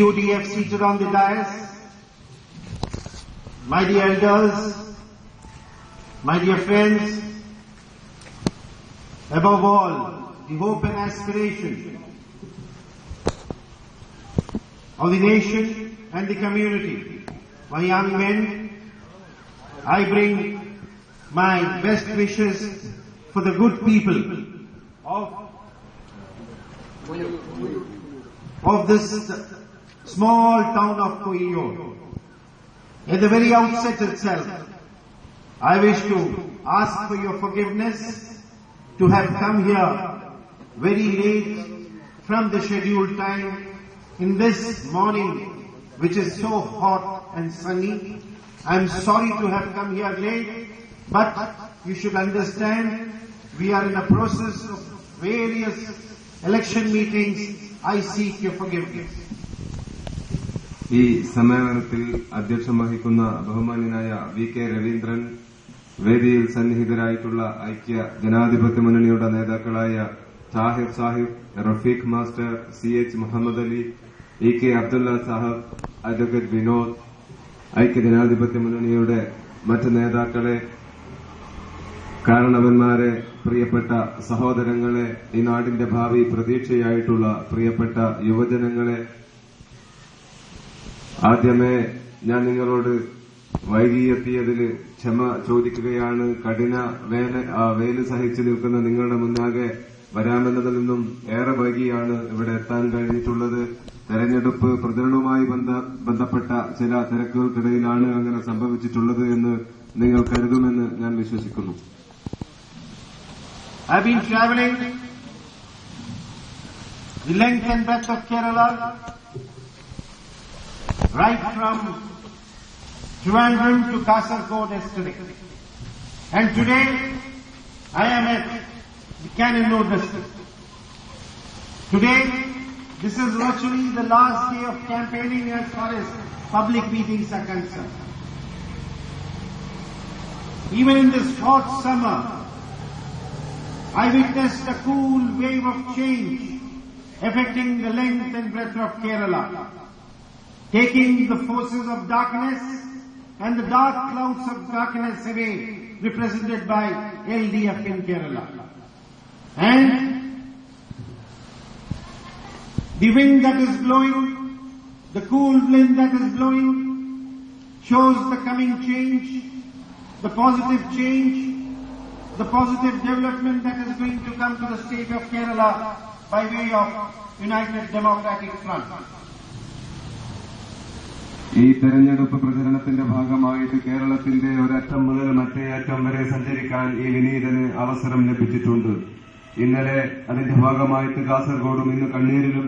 UDF seated on the dais, my dear elders, my dear friends, above all, the hope and aspiration of the nation and the community, my young men, I bring my best wishes for the good people of this small town of Koyiur. At the very outset itself, I wish to ask for your forgiveness to have come here very late from the scheduled time in this morning, which is so hot and sunny. I am sorry to have come here late, but you should understand we are in a process of various election meetings. I seek your forgiveness. ഈ സമ്മേളനത്തിൽ അധ്യക്ഷം വഹിക്കുന്ന ബഹുമാന്യനായ VK Raveendran, വേദിയിൽ സന്നിഹിതരായിട്ടുള്ള ഐക്യ ജനാധിപത്യ മുന്നണിയുടെ നേതാക്കളായ Tahir Sahib, Rafeeq master, CH Muhammad Ali, EK Abdulla Sahab, advocate Vinod, ഐക്യ ജനാധിപത്യ മുന്നണിയുടെ മറ്റ് നേതാക്കളെ, കാരണവന്മാരെ, പ്രിയപ്പെട്ട സഹോദരങ്ങളെ, ഈ നാടിന്റെ ഭാവി പ്രതീക്ഷയായിട്ടുള്ള പ്രിയപ്പെട്ട യുവജനങ്ങളെ, ആദ്യമേ ഞാൻ നിങ്ങളോട് വൈകിയെത്തിയതിൽ ക്ഷമ ചോദിക്കുകയാണ്. കഠിന വെയിൽ സഹിച്ചു നിൽക്കുന്ന നിങ്ങളുടെ മുന്നാകെ വരാമെന്നതിൽ നിന്നും ഏറെ വൈകിയാണ് ഇവിടെ എത്താൻ കഴിഞ്ഞിട്ടുള്ളത്. തെരഞ്ഞെടുപ്പ് പ്രചരണവുമായി ബന്ധപ്പെട്ട ചില തിരക്കുകൾക്കിടയിലാണ് അങ്ങനെ സംഭവിച്ചിട്ടുള്ളത് എന്ന് നിങ്ങൾ കരുതുമെന്ന് ഞാൻ വിശ്വസിക്കുന്നു. I've been traveling the length and breadth of Kerala, right from Trivandrum to Kasaragod yesterday. And today I am at the Cannanore district. Today, this is virtually the last day of campaigning as far as public meetings are concerned. Even in this hot summer, I witnessed a cool wave of change affecting the length and breadth of Kerala, taking the forces of darkness and the dark clouds of darkness away, represented by LDF in Kerala. And the wind that is blowing, the cool wind that is blowing, shows the coming change, the positive change, the positive development that is going to come to the state of Kerala by way of United Democratic Front. ഈ തെരഞ്ഞെടുപ്പ് പ്രചരണത്തിന്റെ ഭാഗമായിട്ട് കേരളത്തിന്റെ ഒരറ്റം മുതൽ മറ്റേ അറ്റം വരെ സഞ്ചരിക്കാൻ ഈ വിനീതന് അവസരം ലഭിച്ചിട്ടുണ്ട്. ഇന്നലെ അതിന്റെ ഭാഗമായിട്ട് കാസർഗോഡും ഇന്ന്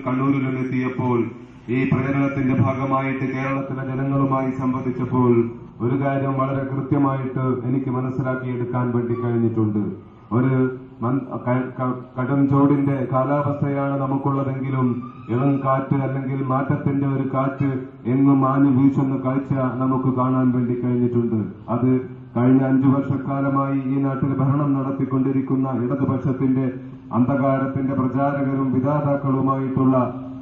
കണ്ണൂരിലും എത്തിയപ്പോൾ ഈ പ്രചരണത്തിന്റെ ഭാഗമായിട്ട് കേരളത്തിലെ ജനങ്ങളുമായി സംവദിച്ചപ്പോൾ ഒരു കാര്യം വളരെ കൃത്യമായിട്ട് എനിക്ക് മനസ്സിലാക്കിയെടുക്കാൻ വേണ്ടി കഴിഞ്ഞിട്ടുണ്ട്. ഒരു കടും ചൂടിന്റെ കാലാവസ്ഥയാണ് നമുക്കുള്ളതെങ്കിലും ഇളം കാറ്റ് അല്ലെങ്കിൽ മാറ്റത്തിന്റെ ഒരു കാറ്റ് എങ്ങും ആഞ്ഞു വീശുന്ന കാഴ്ച നമുക്ക് കാണാൻ വേണ്ടി കഴിഞ്ഞിട്ടുണ്ട്. അത് കഴിഞ്ഞ 5 വർഷക്കാലമായി ഈ നാട്ടിൽ ഭരണം നടത്തിക്കൊണ്ടിരിക്കുന്ന ഇടതുപക്ഷത്തിന്റെ അന്ധകാരത്തിന്റെ പ്രചാരകരും വിധാതാക്കളുമായിട്ടുള്ള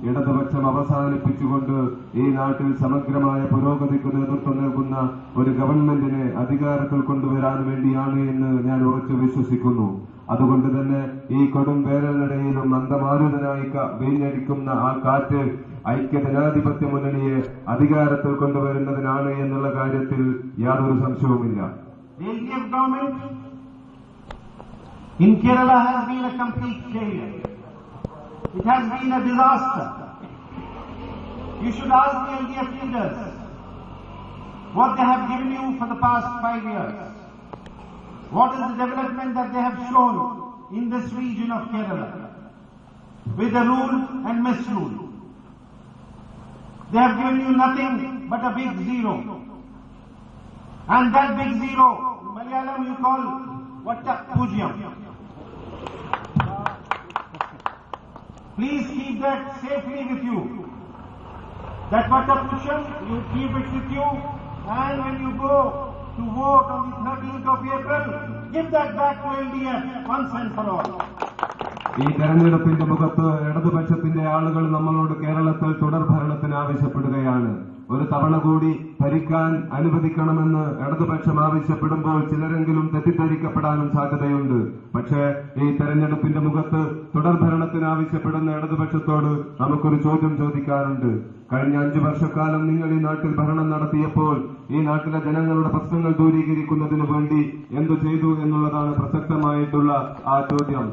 ഇടതുപക്ഷം അവസാനിപ്പിച്ചുകൊണ്ട് ഈ നാട്ടിൽ സമഗ്രമായ പുരോഗതിക്ക് നേതൃത്വം നൽകുന്ന ഒരു ഗവൺമെന്റിനെ അധികാരത്തിൽ കൊണ്ടുവരാൻ വേണ്ടിയാണ് എന്ന് ഞാൻ ഉറച്ചു വിശ്വസിക്കുന്നു. അതുകൊണ്ട് തന്നെ ഈ കൊടും വേനലിനിടയിലും മന്ദമാരുതനായി വീഞ്ഞടിക്കുന്ന ആ കാറ്റ് ഐക്യ ജനാധിപത്യ മുന്നണിയെ അധികാരത്തിൽ കൊണ്ടുവരുന്നതിനാണ് എന്നുള്ള കാര്യത്തിൽ യാതൊരു സംശയവുമില്ല. In Kerala has been a complete failure. It has been a disaster. You should ask the LDF leaders what they have given you for the past 5 years. What is the development that they have shown in this region of Kerala with the rule and misrule? They have given you nothing but a big zero. And that big zero, in Malayalam you call Vatta Pujyam. Please keep that safely with you. That Vatta Pujyam, you keep it with you, and when you go to vote on the 13th of April, give that back to LDF once and for all. ഈ തെരഞ്ഞെടുപ്പിന്റെ മുഖത്ത് ഇടതുപക്ഷത്തിന്റെ ആളുകൾ നമ്മളോട് കേരളത്തിൽ തുടർ ഭരണത്തിന് ആവശ്യപ്പെടുകയാണ്. ഒരു തവണ കൂടി ഭരിക്കാൻ അനുവദിക്കണമെന്ന് ഇടതുപക്ഷം ആവശ്യപ്പെടുമ്പോൾ ചിലരെങ്കിലും തെറ്റിദ്ധരിക്കപ്പെടാനും സാധ്യതയുണ്ട്. പക്ഷേ ഈ തെരഞ്ഞെടുപ്പിന്റെ മുഖത്ത് തുടർ ഭരണത്തിന് ആവശ്യപ്പെടുന്ന ഇടതുപക്ഷത്തോട് നമുക്കൊരു ചോദ്യം ചോദിക്കാറുണ്ട്. കഴിഞ്ഞ 5 വർഷക്കാലം നിങ്ങൾ ഈ നാട്ടിൽ ഭരണം നടത്തിയപ്പോൾ ഈ നാട്ടിലെ ജനങ്ങളുടെ പ്രശ്നങ്ങൾ ദൂരീകരിക്കുന്നതിനു വേണ്ടി എന്തു ചെയ്തു എന്നുള്ളതാണ് പ്രസക്തമായിട്ടുള്ള ആ ചോദ്യം.